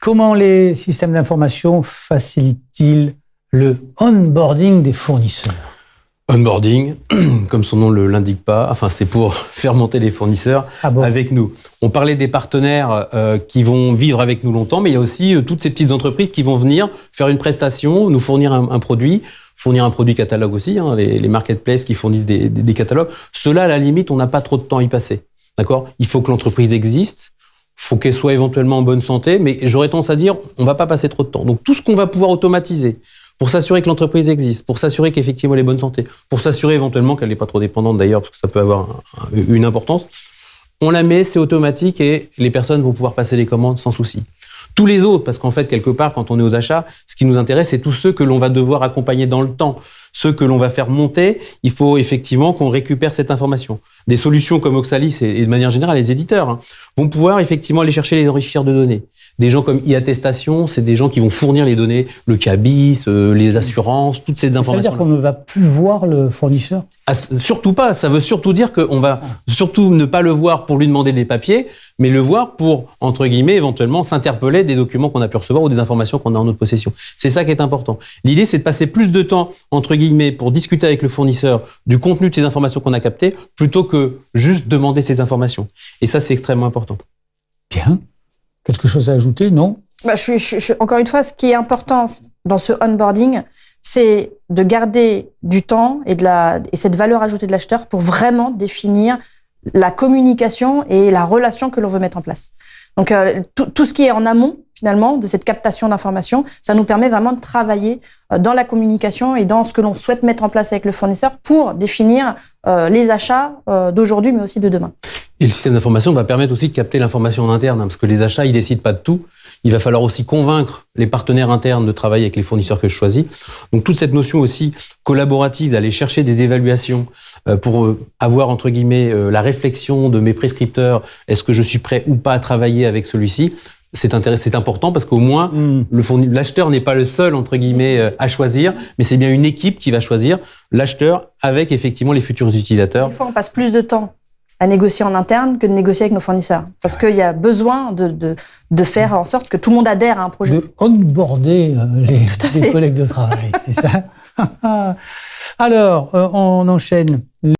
Comment les systèmes d'information facilitent-ils le onboarding des fournisseurs? Onboarding, comme son nom ne l'indique pas, enfin c'est pour faire monter les fournisseurs avec nous. On parlait des partenaires qui vont vivre avec nous longtemps, mais il y a aussi toutes ces petites entreprises qui vont venir faire une prestation, nous fournir un produit catalogue aussi, les marketplaces qui fournissent des catalogues. Ceux-là, à la limite, on n'a pas trop de temps à y passer. D'accord ? Il faut que l'entreprise existe, il faut qu'elle soit éventuellement en bonne santé, mais j'aurais tendance à dire, on ne va pas passer trop de temps. Donc tout ce qu'on va pouvoir automatiser, pour s'assurer que l'entreprise existe, pour s'assurer qu'effectivement elle est bonne santé, pour s'assurer éventuellement qu'elle n'est pas trop dépendante d'ailleurs, parce que ça peut avoir une importance, on la met, c'est automatique et les personnes vont pouvoir passer les commandes sans souci. Tous les autres, parce qu'en fait, quelque part, quand on est aux achats, ce qui nous intéresse, c'est tous ceux que l'on va devoir accompagner dans le temps. Ceux que l'on va faire monter, il faut effectivement qu'on récupère cette information. Des solutions comme Oxalis et de manière générale, les éditeurs vont pouvoir effectivement aller chercher les enrichisseurs de données. Des gens comme e-attestation, c'est des gens qui vont fournir les données, le CABIS, les assurances, toutes ces informations. Ça veut dire qu'on ne va plus voir le fournisseur ? Surtout pas. Ça veut surtout dire qu'on va surtout ne pas le voir pour lui demander des papiers, mais le voir pour, entre guillemets, éventuellement s'interpeller des documents qu'on a pu recevoir ou des informations qu'on a en notre possession. C'est ça qui est important. L'idée, c'est de passer plus de temps, entre guillemets, pour discuter avec le fournisseur du contenu de ces informations qu'on a captées, plutôt que juste demander ces informations. Et ça, c'est extrêmement important. Bien. Quelque chose à ajouter, non ? Encore une fois, ce qui est important dans ce onboarding, c'est de garder du temps et cette valeur ajoutée de l'acheteur pour vraiment définir la communication et la relation que l'on veut mettre en place. Donc, tout ce qui est en amont, finalement, de cette captation d'informations, ça nous permet vraiment de travailler dans la communication et dans ce que l'on souhaite mettre en place avec le fournisseur pour définir les achats d'aujourd'hui, mais aussi de demain. Et le système d'information va permettre aussi de capter l'information en interne, parce que les achats, ils décident pas de tout. Il va falloir aussi convaincre les partenaires internes de travailler avec les fournisseurs que je choisis. Donc toute cette notion aussi collaborative d'aller chercher des évaluations pour avoir, entre guillemets, la réflexion de mes prescripteurs, est-ce que je suis prêt ou pas à travailler avec celui-ci, c'est important parce qu'au moins l'acheteur n'est pas le seul, entre guillemets, à choisir, mais c'est bien une équipe qui va choisir l'acheteur avec effectivement les futurs utilisateurs. Une fois, on passe plus de temps à négocier en interne que de négocier avec nos fournisseurs. Parce qu'il y a besoin de faire en sorte que tout le monde adhère à un projet. De onboarder les collègues de travail, c'est ça. Alors, on enchaîne.